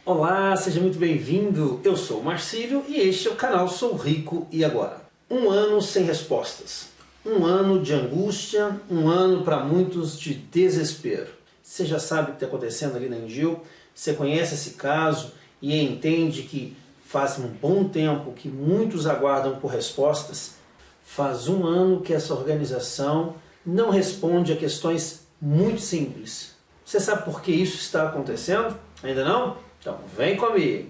Olá, seja muito bem-vindo. Eu sou o Marcílio e este é o canal Sou Rico e Agora. Um ano sem respostas. Um ano de angústia, um ano para muitos de desespero. Você já sabe o que está acontecendo ali na Engil, você conhece esse caso e entende que faz um bom tempo que muitos aguardam por respostas. Faz um ano que essa organização não responde a questões muito simples. Você sabe por que isso está acontecendo? Ainda não? Então vem comigo!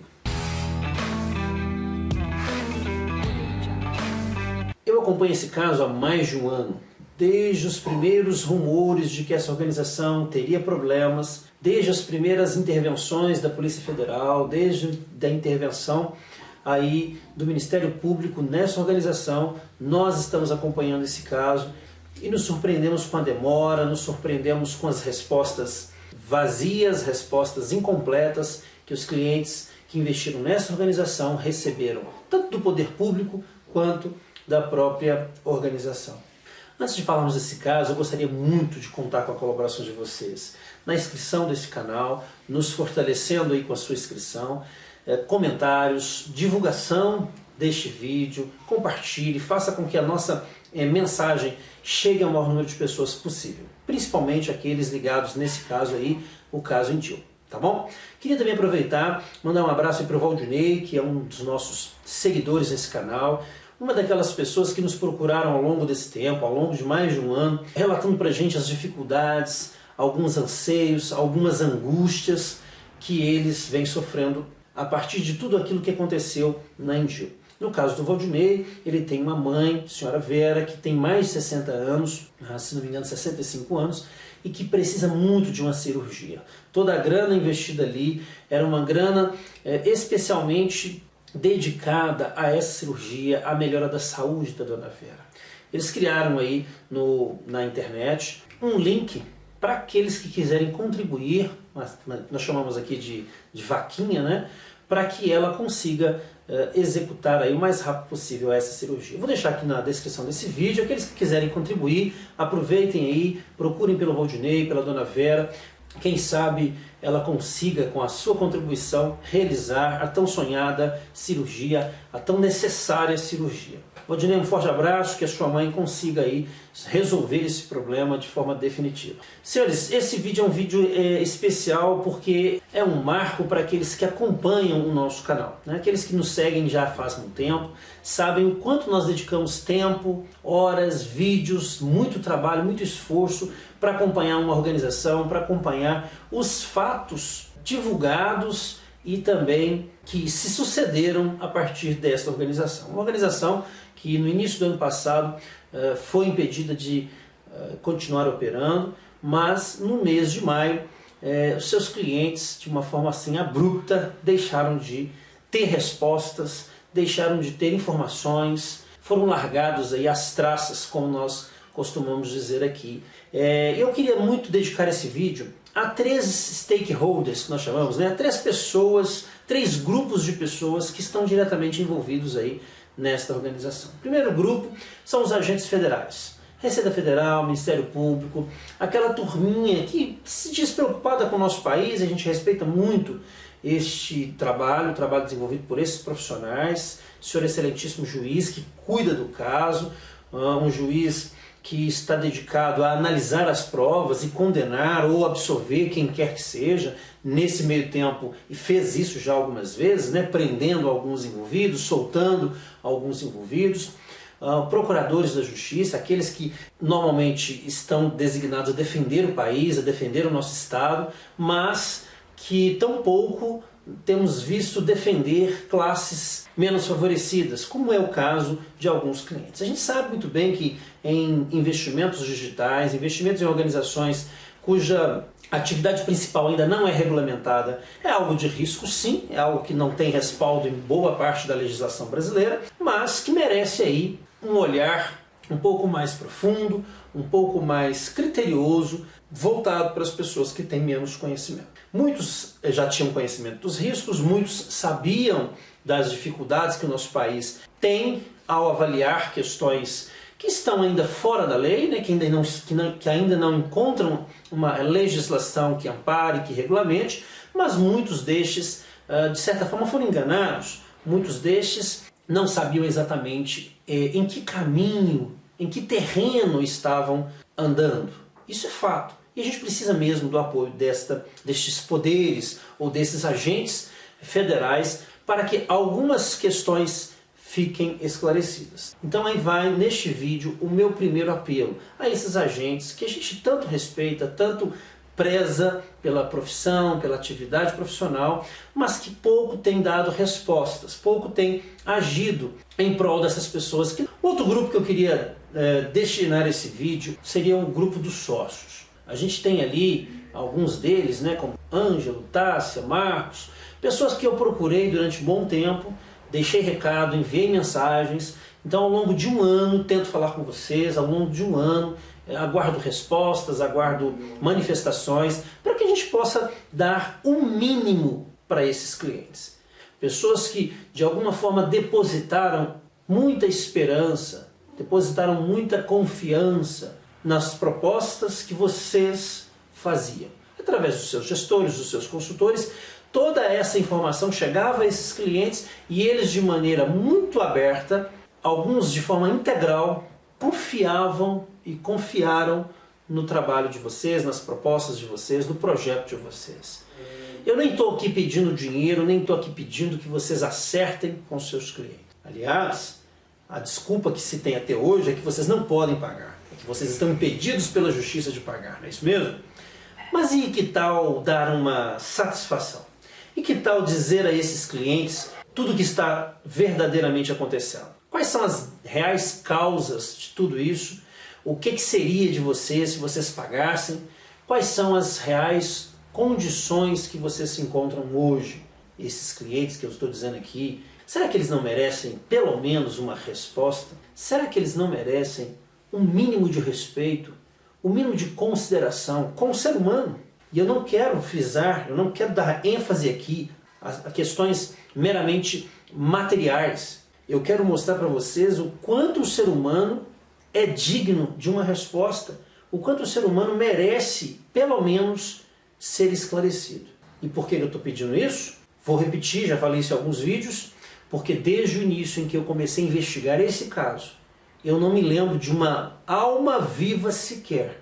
Eu acompanho esse caso há mais de um ano, desde os primeiros rumores de que essa organização teria problemas, desde as primeiras intervenções da Polícia Federal, desde a intervenção aí do Ministério Público nessa organização. Nós estamos acompanhando esse caso e nos surpreendemos com a demora, nos surpreendemos com as respostas vazias, respostas incompletas que os clientes que investiram nessa organização receberam, tanto do poder público quanto da própria organização. Antes de falarmos desse caso, eu gostaria muito de contar com a colaboração de vocês na inscrição desse canal, nos fortalecendo aí com a sua inscrição, comentários, divulgação deste vídeo, compartilhe, faça com que a nossa mensagem chegue ao maior número de pessoas possível, principalmente aqueles ligados nesse caso aí, o caso Engil. Tá bom? Queria também aproveitar, mandar um abraço para o Valdinei, que é um dos nossos seguidores nesse canal, uma daquelas pessoas que nos procuraram ao longo desse tempo, ao longo de mais de um ano, relatando para a gente as dificuldades, alguns anseios, algumas angústias que eles vêm sofrendo a partir de tudo aquilo que aconteceu na Engil. No caso do Valdinei, ele tem uma mãe, a senhora Vera, que tem mais de 60 anos, se não me engano 65 anos, e que precisa muito de uma cirurgia. Toda a grana investida ali era uma grana especialmente dedicada a essa cirurgia, à melhora da saúde da dona Vera. Eles criaram aí na internet um link para aqueles que quiserem contribuir, nós chamamos aqui de vaquinha, né? Para que ela consiga executar aí o mais rápido possível essa cirurgia. Eu vou deixar aqui na descrição desse vídeo, aqueles que quiserem contribuir, aproveitem aí, procurem pelo Valdinei, pela dona Vera, quem sabe ela consiga, com a sua contribuição, realizar a tão sonhada cirurgia, a tão necessária cirurgia. Valdinei, um forte abraço, que a sua mãe consiga aí resolver esse problema de forma definitiva. Senhores, esse vídeo é um vídeo especial porque é um marco para aqueles que acompanham o nosso canal, né? Aqueles que nos seguem já faz um tempo, sabem o quanto nós dedicamos tempo, horas, vídeos, muito trabalho, muito esforço para acompanhar uma organização, para acompanhar os fatos divulgados e também que se sucederam a partir desta organização. Uma organização que no início do ano passado foi impedida de continuar operando, mas no mês de maio os seus clientes, de uma forma assim abrupta, deixaram de ter respostas, deixaram de ter informações, foram largados aí às traças, como nós costumamos dizer aqui. Eu queria muito dedicar esse vídeo a 3 stakeholders, que nós chamamos, né? 3 pessoas, 3 grupos de pessoas que estão diretamente envolvidos aí nesta organização. O primeiro grupo são os agentes federais. Receita Federal, Ministério Público, aquela turminha que se diz preocupada com o nosso país. A gente respeita muito este trabalho, o trabalho desenvolvido por esses profissionais, o senhor excelentíssimo juiz que cuida do caso, um juiz que está dedicado a analisar as provas e condenar ou absolver quem quer que seja, nesse meio tempo, e fez isso já algumas vezes, né, prendendo alguns envolvidos, soltando alguns envolvidos, procuradores da justiça, aqueles que normalmente estão designados a defender o país, a defender o nosso Estado, mas que tão pouco temos visto defender classes menos favorecidas, como é o caso de alguns clientes. A gente sabe muito bem que em investimentos digitais, investimentos em organizações cuja atividade principal ainda não é regulamentada, é algo de risco sim, é algo que não tem respaldo em boa parte da legislação brasileira, mas que merece aí um olhar um pouco mais profundo, um pouco mais criterioso, voltado para as pessoas que têm menos conhecimento. Muitos já tinham conhecimento dos riscos, muitos sabiam das dificuldades que o nosso país tem ao avaliar questões que estão ainda fora da lei, né, que ainda não encontram uma legislação que ampare, que regulamente, mas muitos destes de certa forma foram enganados. Muitos destes não sabiam exatamente em que caminho, em que terreno estavam andando. Isso é fato. E a gente precisa mesmo do apoio destes poderes ou desses agentes federais para que algumas questões fiquem esclarecidas. Então aí vai, neste vídeo, o meu primeiro apelo a esses agentes que a gente tanto respeita, tanto preza pela profissão, pela atividade profissional, mas que pouco tem dado respostas, pouco tem agido em prol dessas pessoas. Outro grupo que eu queria destinar esse vídeo seria o grupo dos sócios. A gente tem ali alguns deles, né, como Ângelo, Tássia, Marcos, pessoas que eu procurei durante um bom tempo, deixei recado, enviei mensagens. Então, ao longo de um ano, tento falar com vocês, ao longo de um ano, aguardo respostas, aguardo manifestações, para que a gente possa dar o mínimo para esses clientes. Pessoas que, de alguma forma, depositaram muita esperança, depositaram muita confiança nas propostas que vocês faziam. Através dos seus gestores, dos seus consultores, toda essa informação chegava a esses clientes e eles, de maneira muito aberta, alguns de forma integral, confiavam e confiaram no trabalho de vocês, nas propostas de vocês, no projeto de vocês. Eu nem estou aqui pedindo dinheiro, nem estou aqui pedindo que vocês acertem com seus clientes. Aliás, a desculpa que se tem até hoje é que vocês não podem pagar, é que vocês estão impedidos pela justiça de pagar, não é isso mesmo? Mas e que tal dar uma satisfação? E que tal dizer a esses clientes tudo o que está verdadeiramente acontecendo? Quais são as reais causas de tudo isso? O que seria de vocês se vocês pagassem? Quais são as reais condições que vocês se encontram hoje? Esses clientes que eu estou dizendo aqui, será que eles não merecem pelo menos uma resposta? Será que eles não merecem um mínimo de respeito, um mínimo de consideração com o ser humano? E eu não quero frisar, eu não quero dar ênfase aqui a questões meramente materiais. Eu quero mostrar para vocês o quanto o ser humano é digno de uma resposta, o quanto o ser humano merece, pelo menos, ser esclarecido. E por que eu estou pedindo isso? Vou repetir, já falei isso em alguns vídeos, porque desde o início em que eu comecei a investigar esse caso, eu não me lembro de uma alma viva sequer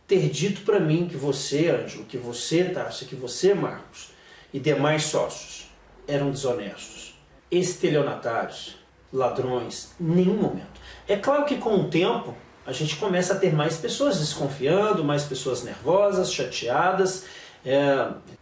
ter dito para mim que você, Ângelo, que você, Tássia, que você, Marcos, e demais sócios eram desonestos, estelionatários, ladrões, em nenhum momento. É claro que com o tempo a gente começa a ter mais pessoas desconfiando, mais pessoas nervosas, chateadas,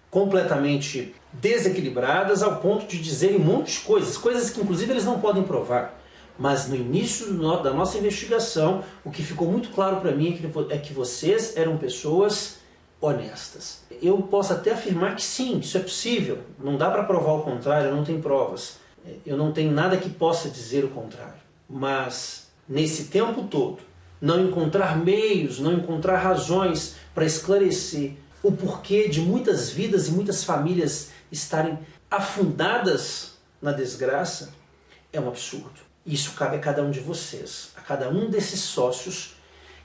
completamente desequilibradas ao ponto de dizerem um monte de coisas, coisas que inclusive eles não podem provar. Mas no início da nossa investigação, o que ficou muito claro para mim é que vocês eram pessoas honestas. Eu posso até afirmar que sim, isso é possível. Não dá para provar o contrário, eu não tenho provas. Eu não tenho nada que possa dizer o contrário. Mas nesse tempo todo, não encontrar meios, não encontrar razões para esclarecer o porquê de muitas vidas e muitas famílias estarem afundadas na desgraça, é um absurdo. Isso cabe a cada um de vocês, a cada um desses sócios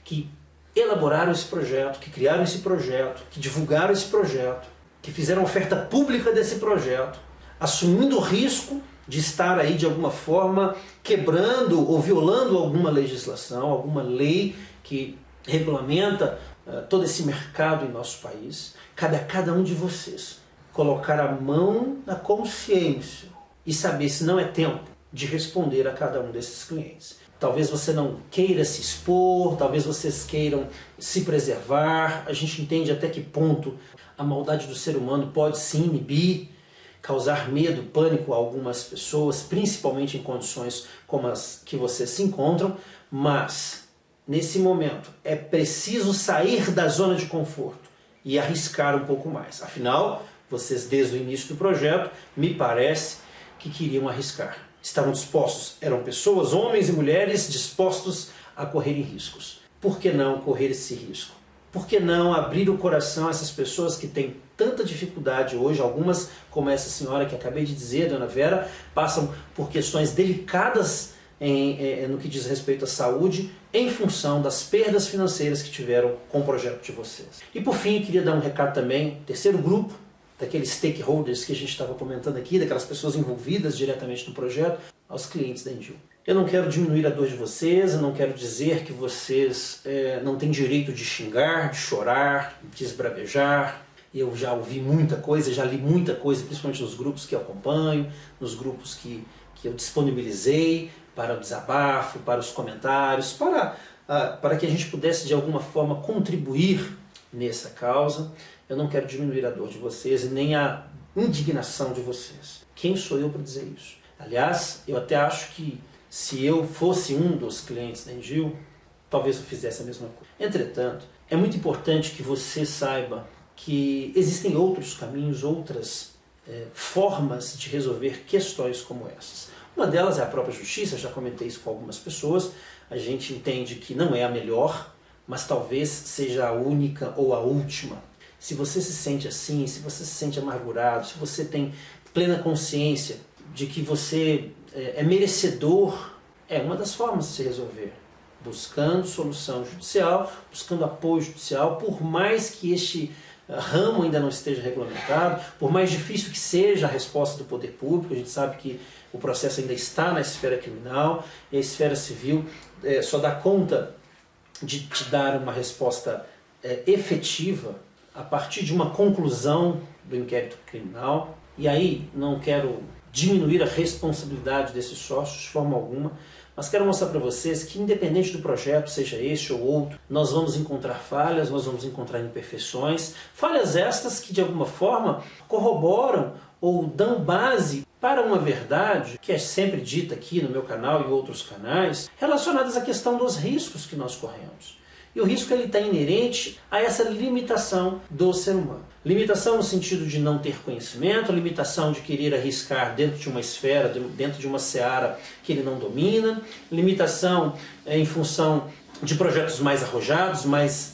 que elaboraram esse projeto, que criaram esse projeto, que divulgaram esse projeto, que fizeram oferta pública desse projeto, assumindo o risco de estar aí de alguma forma quebrando ou violando alguma legislação, alguma lei que regulamenta todo esse mercado em nosso país. Cabe a cada um de vocês colocar a mão na consciência e saber se não é tempo de responder a cada um desses clientes. Talvez você não queira se expor, talvez vocês queiram se preservar. A gente entende até que ponto a maldade do ser humano pode se inibir, causar medo, pânico a algumas pessoas, principalmente em condições como as que vocês se encontram, mas nesse momento é preciso sair da zona de conforto e arriscar um pouco mais. Afinal, vocês desde o início do projeto, me parece que queriam arriscar. Estavam dispostos, eram pessoas, homens e mulheres dispostos a correrem riscos. Por que não correr esse risco? Por que não abrir o coração a essas pessoas que têm tanta dificuldade hoje? Algumas, como essa senhora que acabei de dizer, Dona Vera, passam por questões delicadas no que diz respeito à saúde, em função das perdas financeiras que tiveram com o projeto de vocês. E por fim, queria dar um recado também, terceiro grupo daqueles stakeholders que a gente estava comentando aqui, daquelas pessoas envolvidas diretamente no projeto, aos clientes da Endil. Eu não quero diminuir a dor de vocês, eu não quero dizer que vocês não têm direito de xingar, de chorar, de esbravejar. Eu já ouvi muita coisa, já li muita coisa, principalmente nos grupos que eu acompanho, nos grupos que eu disponibilizei para o desabafo, para os comentários, para que a gente pudesse de alguma forma contribuir nessa causa. Eu não quero diminuir a dor de vocês e nem a indignação de vocês. Quem sou eu para dizer isso? Aliás, eu até acho que se eu fosse um dos clientes da Endil, talvez eu fizesse a mesma coisa. Entretanto, é muito importante que você saiba que existem outros caminhos, outras formas de resolver questões como essas. Uma delas é a própria justiça, já comentei isso com algumas pessoas. A gente entende que não é a melhor, mas talvez seja a única ou a última. Se você se sente assim, se você se sente amargurado, se você tem plena consciência de que você é merecedor, é uma das formas de se resolver. Buscando solução judicial, buscando apoio judicial, por mais que este ramo ainda não esteja regulamentado, por mais difícil que seja a resposta do poder público, a gente sabe que o processo ainda está na esfera criminal, e a esfera civil só dá conta de te dar uma resposta efetiva a partir de uma conclusão do inquérito criminal. E aí não quero diminuir a responsabilidade desses sócios de forma alguma, mas quero mostrar para vocês que, independente do projeto, seja este ou outro, nós vamos encontrar falhas, nós vamos encontrar imperfeições, falhas estas que de alguma forma corroboram ou dão base para uma verdade que é sempre dita aqui no meu canal e outros canais, relacionadas à questão dos riscos que nós corremos. E o risco está inerente a essa limitação do ser humano. Limitação no sentido de não ter conhecimento, limitação de querer arriscar dentro de uma esfera, dentro de uma seara que ele não domina, limitação em função de projetos mais arrojados, mais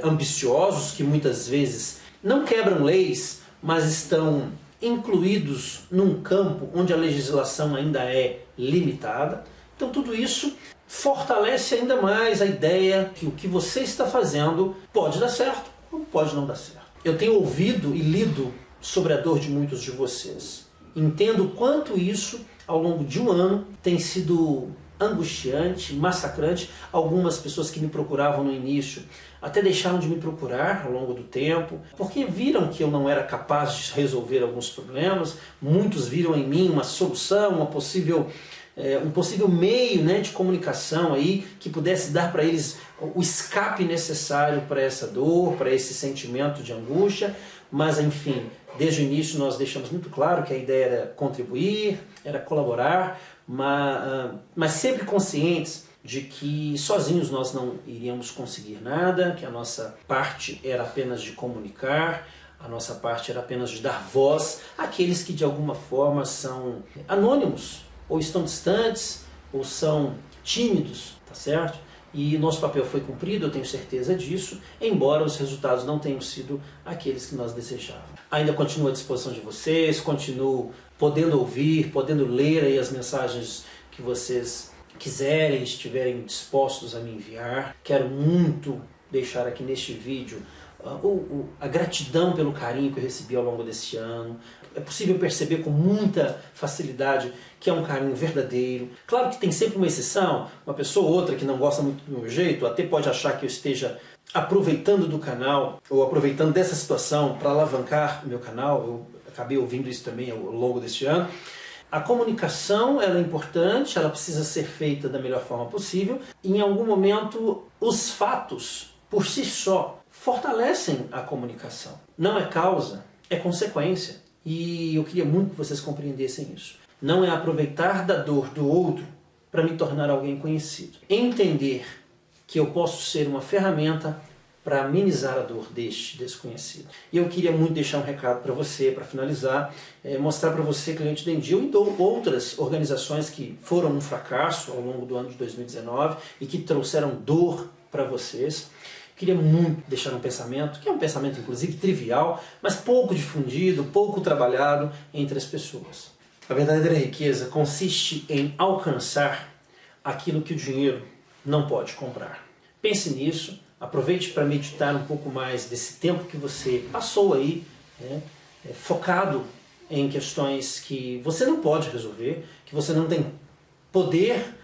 ambiciosos, que muitas vezes não quebram leis, mas estão incluídos num campo onde a legislação ainda é limitada. Então tudo isso fortalece ainda mais a ideia que o que você está fazendo pode dar certo ou pode não dar certo. Eu tenho ouvido e lido sobre a dor de muitos de vocês. Entendo quanto isso, ao longo de um ano, tem sido angustiante, massacrante. Algumas pessoas que me procuravam no início até deixaram de me procurar ao longo do tempo, porque viram que eu não era capaz de resolver alguns problemas. Muitos viram em mim uma solução, um possível meio, né, de comunicação aí, que pudesse dar para eles o escape necessário para essa dor, para esse sentimento de angústia. Mas enfim, desde o início nós deixamos muito claro que a ideia era contribuir, era colaborar, mas sempre conscientes de que sozinhos nós não iríamos conseguir nada, que a nossa parte era apenas de comunicar, a nossa parte era apenas de dar voz àqueles que de alguma forma são anônimos, ou estão distantes, ou são tímidos, tá certo? E nosso papel foi cumprido, eu tenho certeza disso, embora os resultados não tenham sido aqueles que nós desejávamos. Ainda continuo à disposição de vocês, continuo podendo ouvir, podendo ler aí as mensagens que vocês quiserem, estiverem dispostos a me enviar. Quero muito deixar aqui neste vídeo a gratidão pelo carinho que eu recebi ao longo desse ano. É possível perceber com muita facilidade que é um carinho verdadeiro. Claro que tem sempre uma exceção, uma pessoa ou outra que não gosta muito do meu jeito, até pode achar que eu esteja aproveitando do canal, ou aproveitando dessa situação para alavancar o meu canal. Eu acabei ouvindo isso também ao longo deste ano. A comunicação ela é importante, ela precisa ser feita da melhor forma possível. E em algum momento, os fatos, por si só, fortalecem a comunicação. Não é causa, é consequência. E eu queria muito que vocês compreendessem isso. Não é aproveitar da dor do outro para me tornar alguém conhecido. Entender que eu posso ser uma ferramenta para amenizar a dor deste desconhecido. E eu queria muito deixar um recado para você, para finalizar, mostrar para você, cliente da Endil, e outras organizações que foram um fracasso ao longo do ano de 2019 e que trouxeram dor para vocês. Queria muito deixar um pensamento, que é um pensamento inclusive trivial, mas pouco difundido, pouco trabalhado entre as pessoas. A verdadeira riqueza consiste em alcançar aquilo que o dinheiro não pode comprar. Pense nisso, aproveite para meditar um pouco mais desse tempo que você passou aí, né, focado em questões que você não pode resolver, que você não tem poder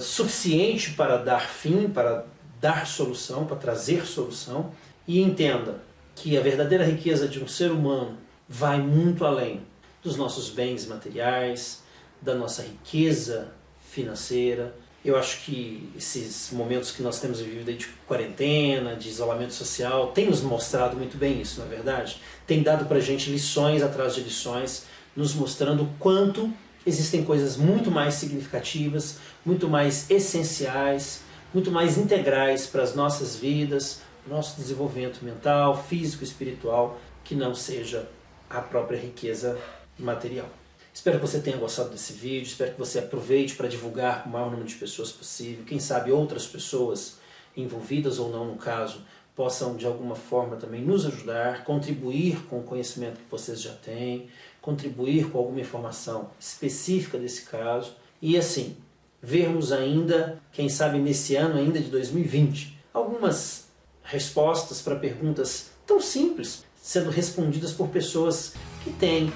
suficiente para dar fim, para dar solução, para trazer solução. E entenda que a verdadeira riqueza de um ser humano vai muito além dos nossos bens materiais, da nossa riqueza financeira. Eu acho que esses momentos que nós temos vivido aí de quarentena, de isolamento social, tem nos mostrado muito bem isso, na verdade. Tem dado pra gente lições atrás de lições, nos mostrando o quanto existem coisas muito mais significativas, muito mais essenciais, muito mais integrais para as nossas vidas, nosso desenvolvimento mental, físico, espiritual, que não seja a própria riqueza material. Espero que você tenha gostado desse vídeo, espero que você aproveite para divulgar para o maior número de pessoas possível. Quem sabe outras pessoas envolvidas ou não no caso possam de alguma forma também nos ajudar, contribuir com o conhecimento que vocês já têm, contribuir com alguma informação específica desse caso e assim, vermos ainda, quem sabe nesse ano ainda de 2020, algumas respostas para perguntas tão simples sendo respondidas por pessoas que têm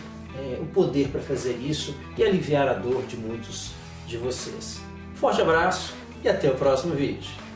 o poder para fazer isso e aliviar a dor de muitos de vocês. Forte abraço e até o próximo vídeo.